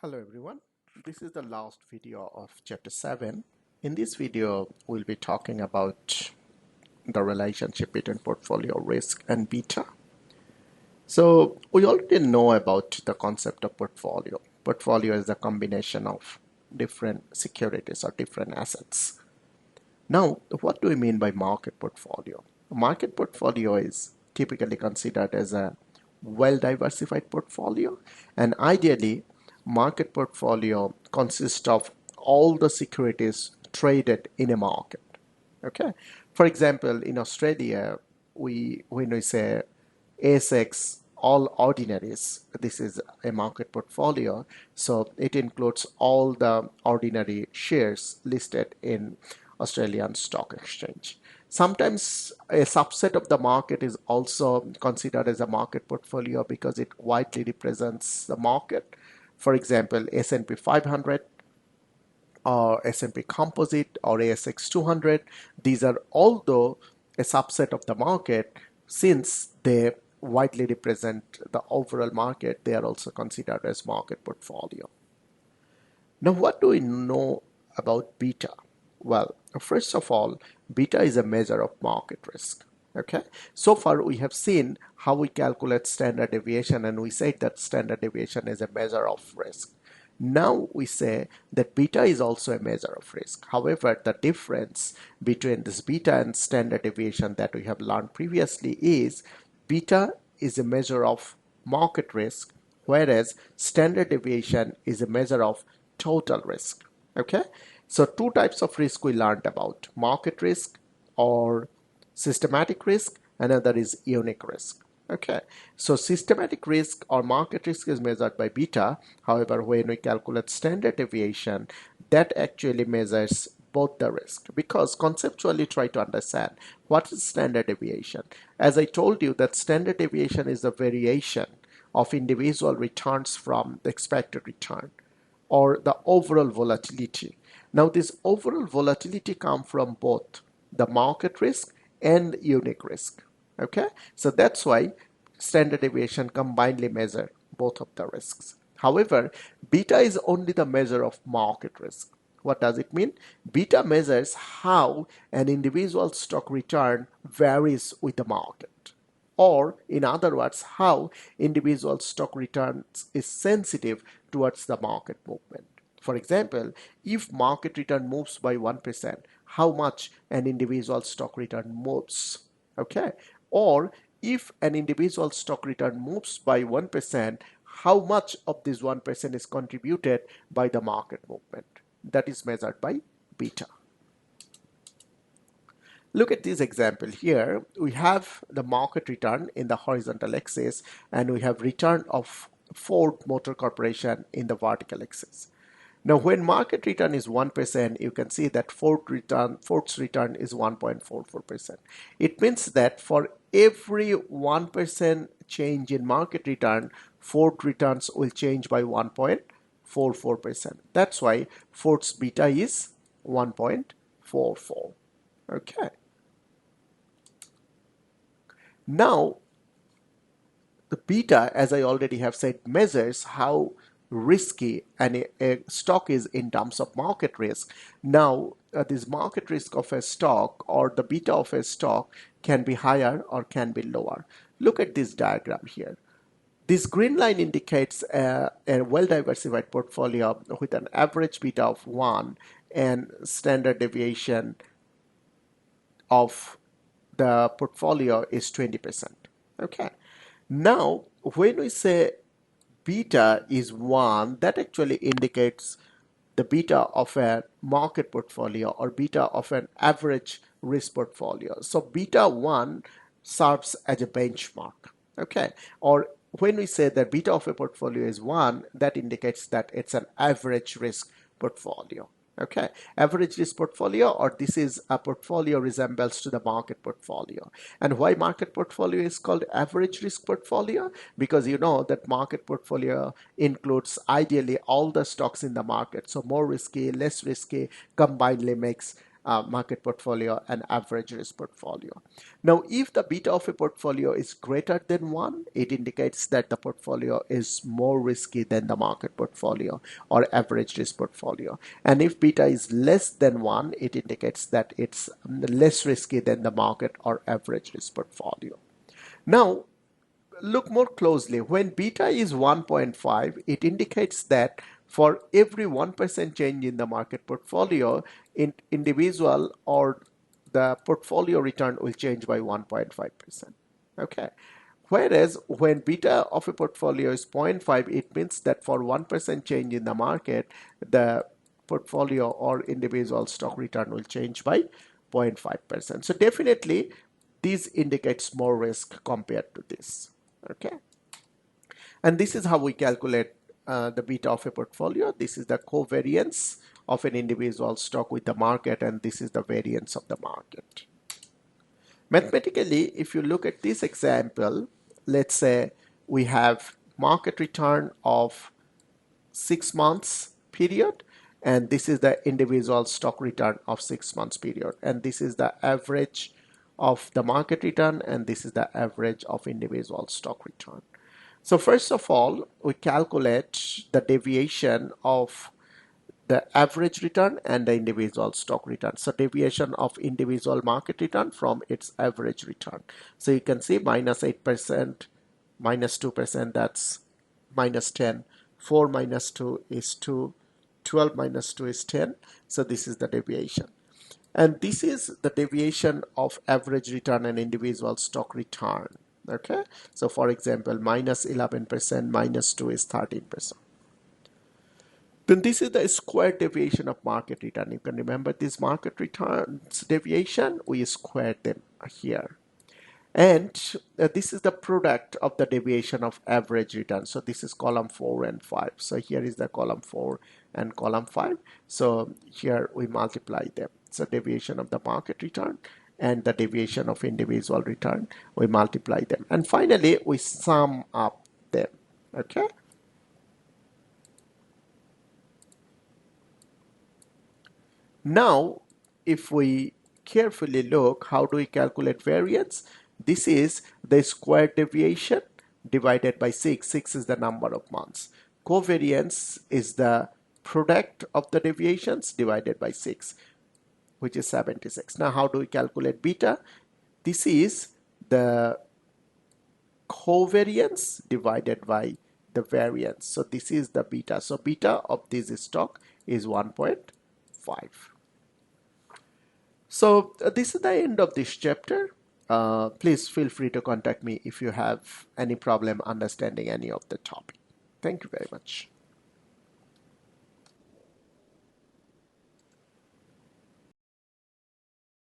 Hello everyone, this is the last video of chapter 7. In this video, we'll be talking about the relationship between portfolio risk and beta. So we already know about the concept of portfolio. Portfolio is a combination of different securities or different assets. Now, what do we mean by market portfolio? A market portfolio is typically considered as a well-diversified portfolio, and ideally, market portfolio consists of all the securities traded in a market. Okay, for example, in Australia, when we say ASX all ordinaries, this is a market portfolio, so it includes all the ordinary shares listed in Australian Stock Exchange. Sometimes a subset of the market is also considered as a market portfolio because it widely represents the market. For example, S&P 500 or S&P Composite or ASX 200, these are although a subset of the market, since they widely represent the overall market, they are also considered as market portfolio. Now, what do we know about beta? Well, first of all, beta is a measure of market risk. Okay, so far we have seen how we calculate standard deviation, and we said that standard deviation is a measure of risk. Now we say that beta is also a measure of risk. However, the difference between this beta and standard deviation that we have learned previously is beta is a measure of market risk, whereas standard deviation is a measure of total risk. Okay, so two types of risk we learned about: market risk or systematic risk. Another is unique risk. Okay, so systematic risk or market risk is measured by beta. However, when we calculate standard deviation, that actually measures both the risk, because conceptually try to understand what is standard deviation. As I told you, that standard deviation is the variation of individual returns from the expected return, or the overall volatility. Now, this overall volatility comes from both the market risk and unique risk. Okay, so that's why standard deviation combinedly measure both of the risks. However, beta is only the measure of market risk. What does it mean? Beta measures how an individual stock return varies with the market, or in other words, how individual stock returns is sensitive towards the market movement. For example, if market return moves by 1%, how much an individual stock return moves? Okay, or if an individual stock return moves by 1%, how much of this 1% is contributed by the market movement? That is measured by beta. Look at this example here. We have the market return in the horizontal axis, and we have return of Ford Motor Corporation in the vertical axis. Now, when market return is 1%, you can see that Ford's return is 1.44%. It means that for every 1% change in market return, Ford returns will change by 1.44%. That's why Ford's beta is 1.44. Okay. Now, the beta, as I already have said, measures how risky a stock is in terms of market risk. Now, this market risk of a stock, or the beta of a stock, can be higher or can be lower. Look at this diagram here. This green line indicates a well-diversified portfolio with an average beta of 1 and standard deviation of the portfolio is 20%. Okay. Now, when we say beta is 1, that actually indicates the beta of a market portfolio or beta of an average risk portfolio. So beta 1 serves as a benchmark. Okay, or when we say that beta of a portfolio is 1, that indicates that it's an average risk portfolio. Okay, average risk portfolio, or this is a portfolio resembles to the market portfolio. And why market portfolio is called average risk portfolio? Because you know that market portfolio includes ideally all the stocks in the market. So more risky, less risky combinedly makes market portfolio and average risk portfolio. Now, if the beta of a portfolio is greater than 1, it indicates that the portfolio is more risky than the market portfolio or average risk portfolio. And if beta is less than 1, it indicates that it's less risky than the market or average risk portfolio. Now, look more closely. When beta is 1.5, it indicates that for every 1% change in the market portfolio, individual or the portfolio return will change by 1.5%. Okay. Whereas when beta of a portfolio is 0.5, it means that for 1% change in the market, the portfolio or individual stock return will change by 0.5%. So definitely this indicates more risk compared to this. Okay. And this is how we calculate the beta of a portfolio. This is the covariance of an individual stock with the market, and this is the variance of the market. Mathematically, if you look at this example, let's say we have market return of 6 months period, and this is the individual stock return of 6 months period, and this is the average of the market return, and this is the average of individual stock return. So first of all, we calculate the deviation of the average return and the individual stock return. So deviation of individual market return from its average return. So you can see minus 8%, minus 2%, that's minus 10. 4 minus 2 is 2. 12 minus 2 is 10. So this is the deviation. And this is the deviation of average return and individual stock return. Okay. So for example, minus 11%, minus 2 is 13%. Then this is the squared deviation of market return. You can remember this market returns deviation, we squared them here. And this is the product of the deviation of average return. So this is column 4 and 5. So here is the column 4 and column 5. So here we multiply them. So deviation of the market return and the deviation of individual return, we multiply them. And finally, we sum up them. Okay. Now, if we carefully look, how do we calculate variance? This is the squared deviation divided by 6. 6 is the number of months. Covariance is the product of the deviations divided by 6, which is 76. Now, how do we calculate beta? This is the covariance divided by the variance. So this is the beta. So beta of this stock is 1.5. So this is the end of this chapter. Please feel free to contact me if you have any problem understanding any of the topic. Thank you very much.